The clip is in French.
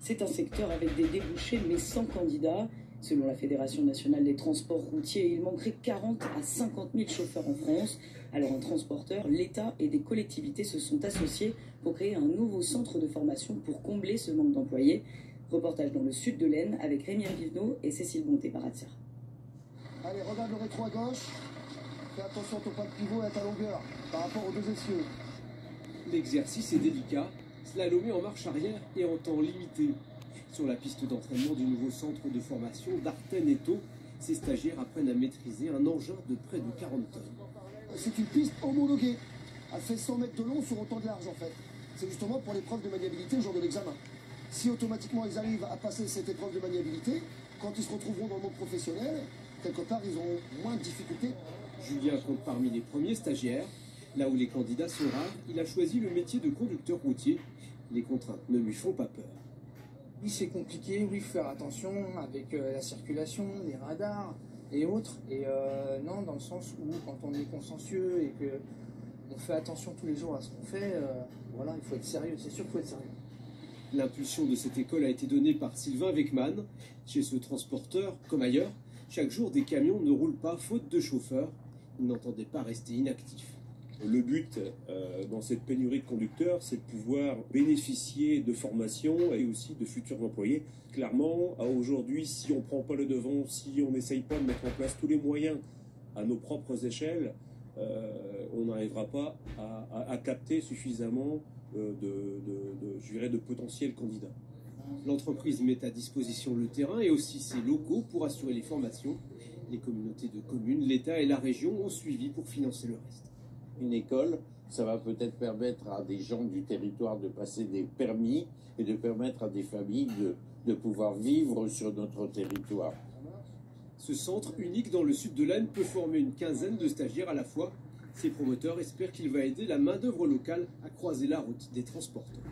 C'est un secteur avec des débouchés mais sans candidats. Selon la Fédération nationale des transports routiers, il manquerait 40 à 50 000 chauffeurs en France. Alors un transporteur, l'État et des collectivités se sont associés pour créer un nouveau centre de formation pour combler ce manque d'employés. Reportage dans le sud de l'Aisne avec Rémi Vivneau et Cécile Bonté-Baratia. Allez, regarde le rétro à gauche. Fais attention à ton pas de pivot et à ta longueur par rapport aux deux essieux. L'exercice est délicat, slalomer en marche arrière et en temps limité. Sur la piste d'entraînement du nouveau centre de formation d'Artennes-et-Thau, ces stagiaires apprennent à maîtriser un engin de près de 40 tonnes. C'est une piste homologuée. Elle fait 100 mètres de long sur autant de large en fait. C'est justement pour l'épreuve de maniabilité au jour de l'examen. Si automatiquement ils arrivent à passer cette épreuve de maniabilité, quand ils se retrouveront dans le monde professionnel, quelque part ils auront moins de difficultés. Julien compte parmi les premiers stagiaires. Là où les candidats sont rares, il a choisi le métier de conducteur routier. Les contraintes ne lui font pas peur. Oui, c'est compliqué, oui, il faut faire attention avec la circulation, les radars et autres. Et non, dans le sens où quand on est consciencieux et qu'on fait attention tous les jours à ce qu'on fait, voilà, il faut être sérieux, c'est sûr qu'il faut être sérieux. L'impulsion de cette école a été donnée par Sylvain Weckmann. Chez ce transporteur, comme ailleurs, chaque jour des camions ne roulent pas faute de chauffeurs. Il n'entendait pas rester inactif. Le but dans cette pénurie de conducteurs, c'est de pouvoir bénéficier de formations et aussi de futurs employés. Clairement, aujourd'hui, si on ne prend pas le devant, si on n'essaye pas de mettre en place tous les moyens à nos propres échelles, on n'arrivera pas à capter suffisamment de potentiels candidats. L'entreprise met à disposition le terrain et aussi ses locaux pour assurer les formations. Les communautés de communes, l'État et la région ont suivi pour financer le reste. Une école, ça va peut-être permettre à des gens du territoire de passer des permis et de permettre à des familles de pouvoir vivre sur notre territoire. Ce centre unique dans le sud de l'Aisne peut former une quinzaine de stagiaires à la fois. Ses promoteurs espèrent qu'il va aider la main-d'œuvre locale à croiser la route des transporteurs.